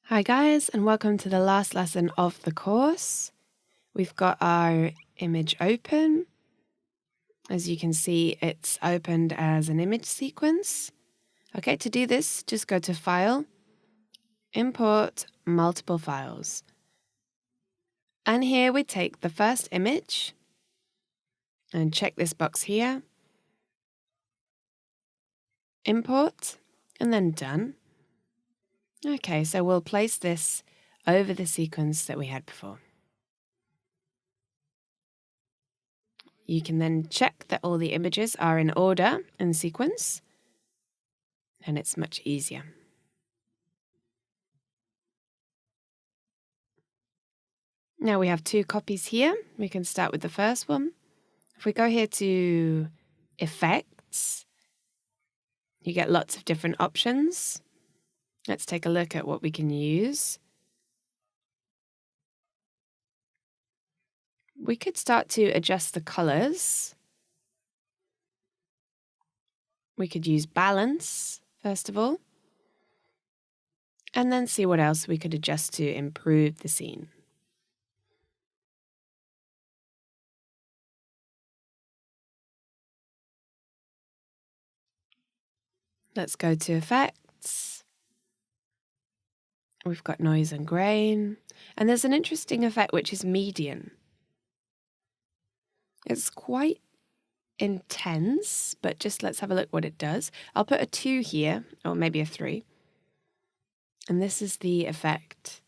Hi guys, and welcome to the last lesson of the course. We've got our image open. As you can see, it's opened as an image sequence. Okay, to do this, just go to File, Import Multiple Files. And here we take the first image and check this box here. Import, and then Done. Okay, so we'll place this over the sequence that we had before. You can then check that all the images are in order and sequence, and it's much easier. Now we have two copies here. We can start with the first one. If we go here to Effects, you get lots of different options. Let's take a look at what we can use. We could start to adjust the colors. We could use balance, first of all, and then see what else we could adjust to improve the scene. Let's go to Effects. We've got Noise and Grain, and there's an interesting effect which is Median. It's quite intense, but just let's have a look what it does. I'll put a 2 here, or maybe a 3. And this is the effect.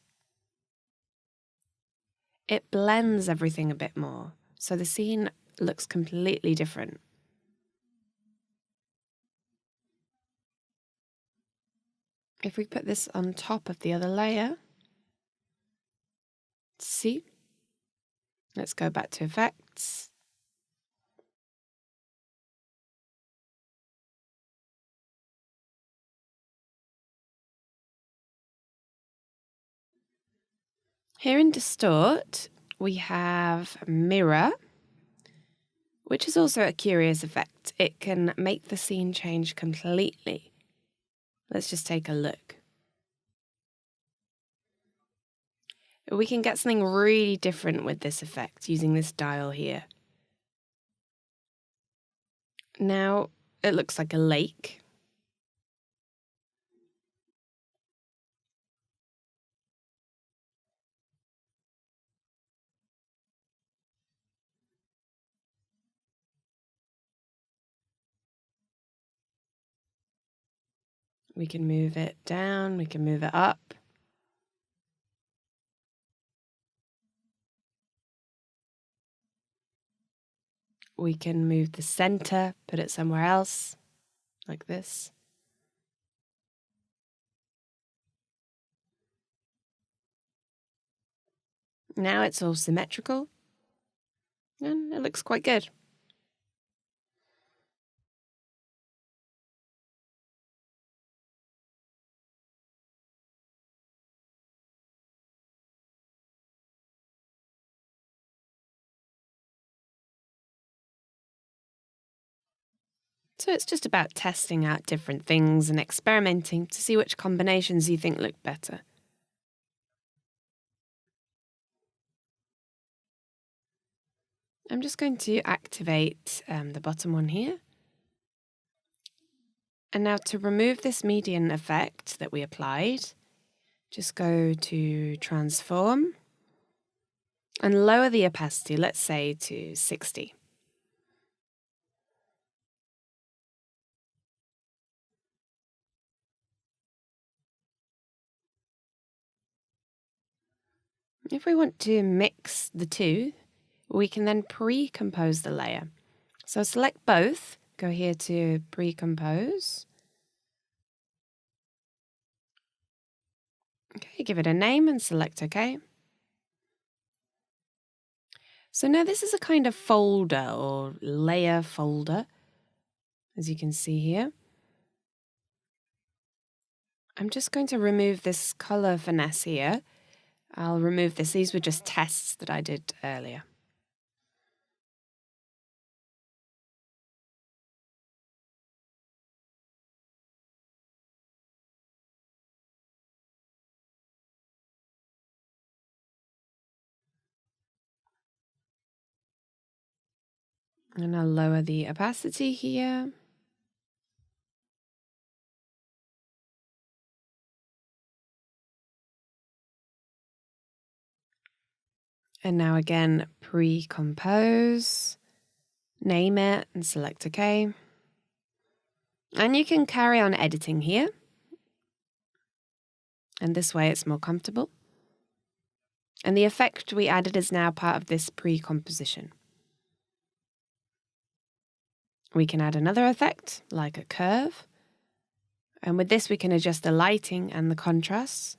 It blends everything a bit more, so the scene looks completely different. If we put this on top of the other layer, see? Let's go back to Effects. Here in Distort, we have Mirror, which is also a curious effect. It can make the scene change completely. Let's just take a look. We can get something really different with this effect using this dial here. Now, it looks like a lake. We can move it down, we can move it up. We can move the center, put it somewhere else, like this. Now it's all symmetrical, and it looks quite good. So it's just about testing out different things and experimenting to see which combinations you think look better. I'm just going to activate the bottom one here. And now to remove this median effect that we applied, just go to Transform and lower the opacity, let's say to 60. If we want to mix the two, we can then pre-compose the layer. So select both, go here to pre-compose. Okay, give it a name and select OK. So now this is a kind of folder or layer folder, as you can see here. I'm just going to remove this color finesse here. I'll remove this. These were just tests that I did earlier. And I'll lower the opacity here. And now again, pre-compose, name it and select OK. And you can carry on editing here. And this way it's more comfortable. And the effect we added is now part of this pre-composition. We can add another effect, like a curve. And with this we can adjust the lighting and the contrasts.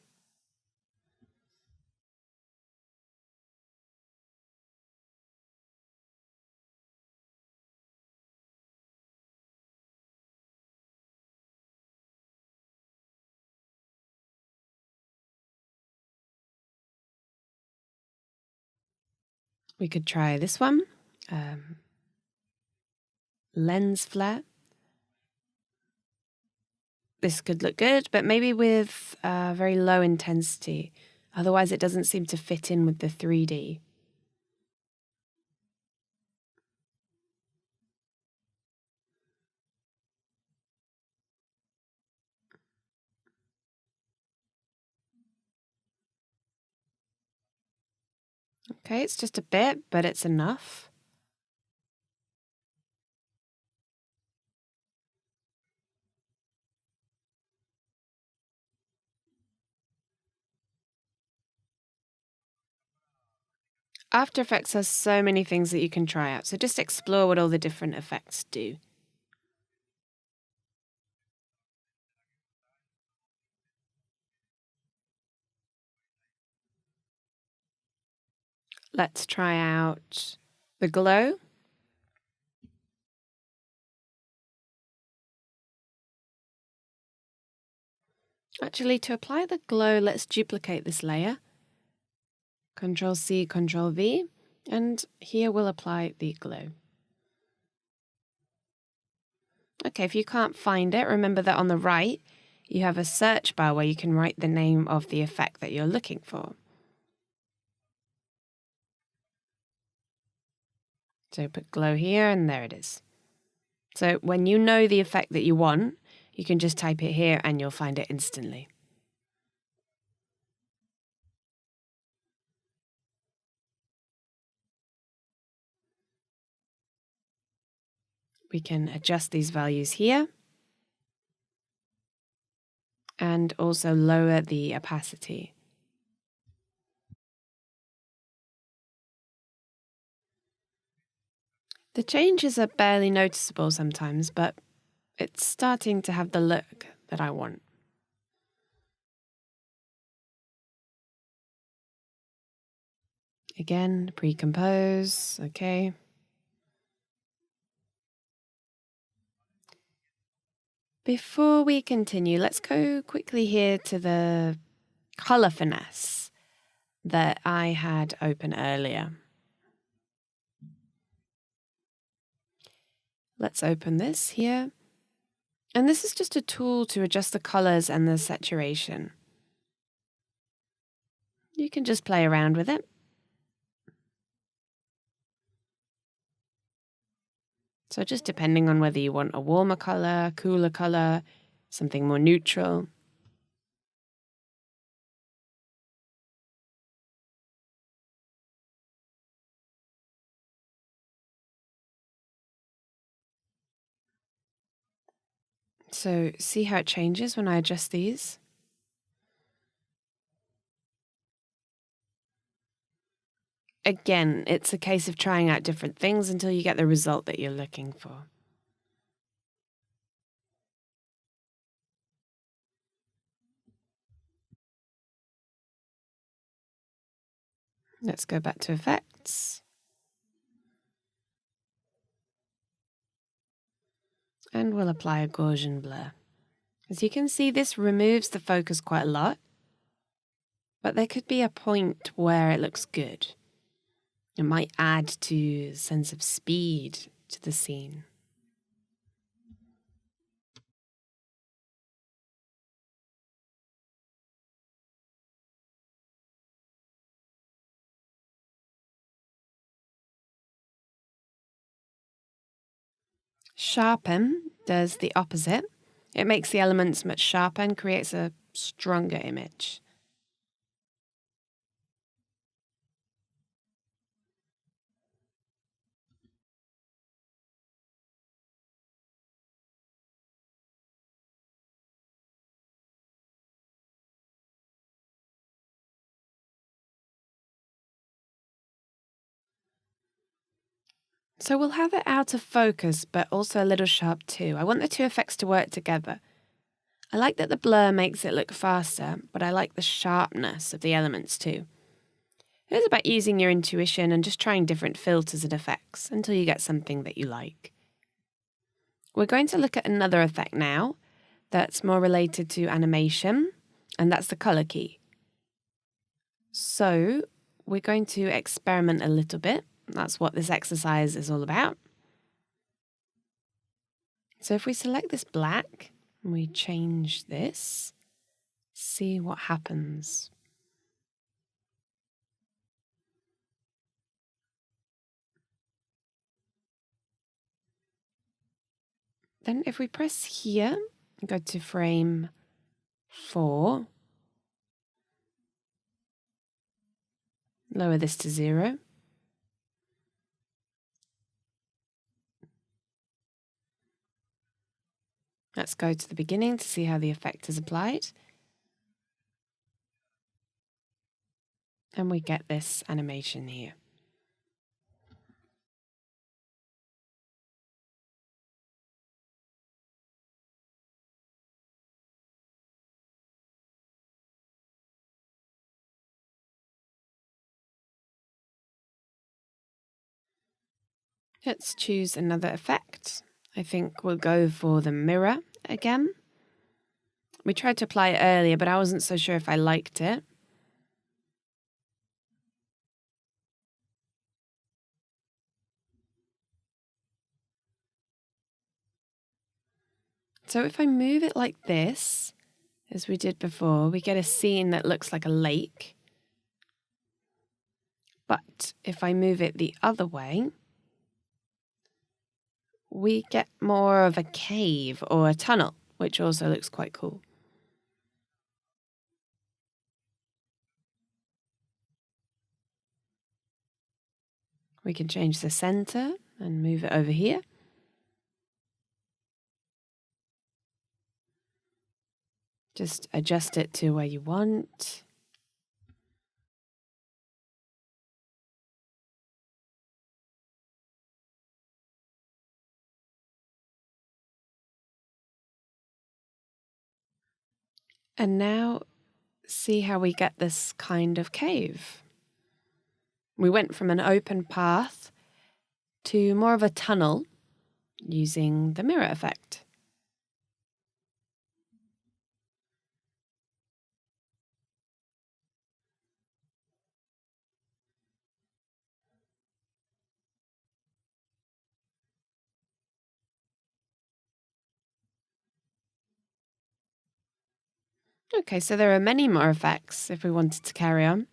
We could try this one, lens flare. This could look good, but maybe with very low intensity. Otherwise it doesn't seem to fit in with the 3D. Okay, it's just a bit, but it's enough. After Effects has so many things that you can try out, so just explore what all the different effects do. Let's try out the glow. Actually, to apply the glow, let's duplicate this layer. Control-C, Control-V, and here we'll apply the glow. Okay, if you can't find it, remember that on the right, you have a search bar where you can write the name of the effect that you're looking for. So put glow here, and there it is. So when you know the effect that you want, you can just type it here and you'll find it instantly. We can adjust these values here and also lower the opacity. The changes are barely noticeable sometimes, but it's starting to have the look that I want. Again, pre-compose, okay. Before we continue, let's go quickly here to the color finesse that I had open earlier. Let's open this here. And this is just a tool to adjust the colors and the saturation. You can just play around with it. So just depending on whether you want a warmer color, cooler color, something more neutral. So see how it changes when I adjust these? Again, it's a case of trying out different things until you get the result that you're looking for. Let's go back to effects. And we'll apply a Gaussian blur. As you can see, this removes the focus quite a lot, but there could be a point where it looks good. It might add to a sense of speed to the scene. Sharpen does the opposite. It makes the elements much sharper and creates a stronger image. So we'll have it out of focus, but also a little sharp too. I want the two effects to work together. I like that the blur makes it look faster, but I like the sharpness of the elements too. It's about using your intuition and just trying different filters and effects until you get something that you like. We're going to look at another effect now that's more related to animation, and that's the color key. So we're going to experiment a little bit. That's what this exercise is all about. So if we select this black and we change this, see what happens. Then if we press here, go to frame 4, lower this to 0. Let's go to the beginning to see how the effect is applied. And we get this animation here. Let's choose another effect. I think we'll go for the mirror again. We tried to apply it earlier, but I wasn't so sure if I liked it. So if I move it like this, as we did before, we get a scene that looks like a lake. But if I move it the other way, we get more of a cave or a tunnel, which also looks quite cool. We can change the center and move it over here. Just adjust it to where you want. And now see how we get this kind of cave. We went from an open path to more of a tunnel using the mirror effect. Okay, so there are many more effects if we wanted to carry on.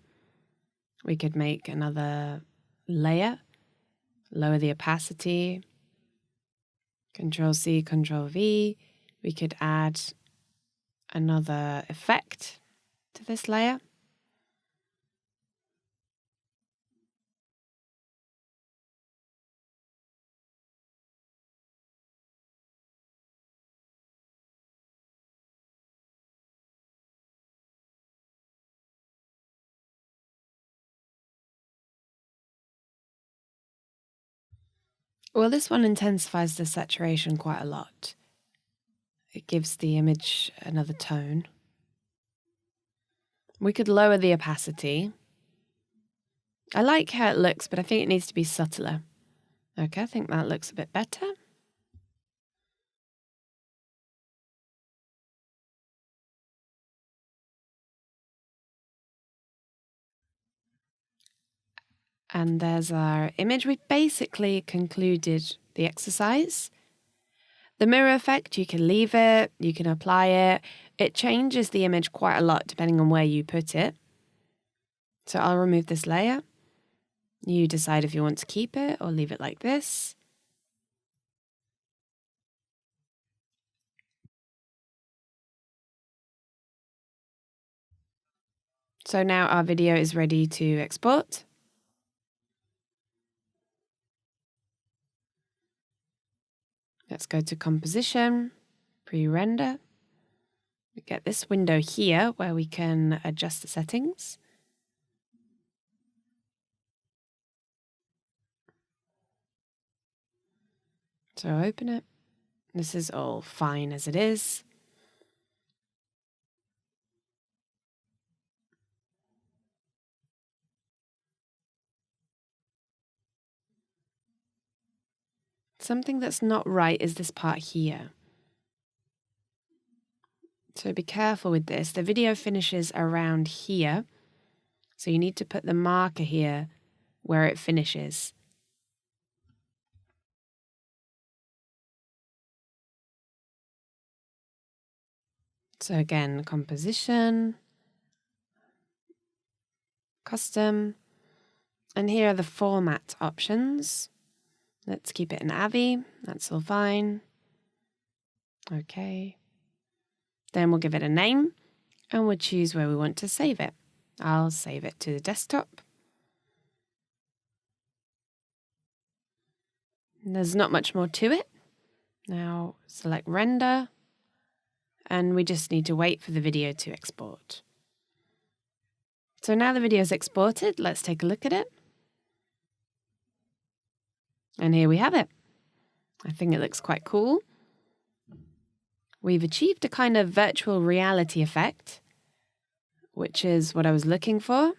We could make another layer, lower the opacity, Control-C, Control-V. We could add another effect to this layer. Well, this one intensifies the saturation quite a lot. It gives the image another tone. We could lower the opacity. I like how it looks, but I think it needs to be subtler. Okay, I think that looks a bit better. And there's our image. We basically concluded the exercise. The mirror effect, you can leave it, you can apply it. It changes the image quite a lot depending on where you put it. So I'll remove this layer. You decide if you want to keep it or leave it like this. So now our video is ready to export. Let's go to Composition, Pre-Render. We get this window here where we can adjust the settings. So open it. This is all fine as it is. Something that's not right is this part here. So be careful with this. The video finishes around here. So you need to put the marker here where it finishes. So again, Composition, Custom, and here are the format options. Let's keep it in AVI, that's all fine. Okay. Then we'll give it a name and we'll choose where we want to save it. I'll save it to the desktop. There's not much more to it. Now select Render, and we just need to wait for the video to export. So now the video is exported, let's take a look at it. And here we have it. I think it looks quite cool. We've achieved a kind of virtual reality effect, which is what I was looking for.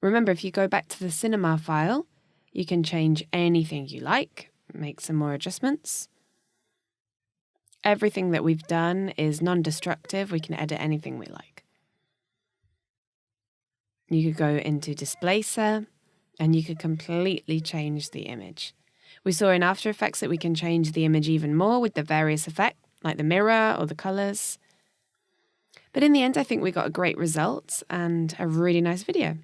Remember, if you go back to the cinema file, you can change anything you like, make some more adjustments. Everything that we've done is non-destructive. We can edit anything we like. You could go into Displacer, and you could completely change the image. We saw in After Effects that we can change the image even more with the various effects, like the mirror or the colors. But in the end, I think we got a great result and a really nice video.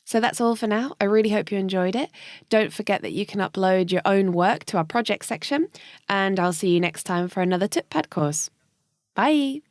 So that's all for now. I really hope you enjoyed it. Don't forget that you can upload your own work to our project section, and I'll see you next time for another TipPad course. Bye!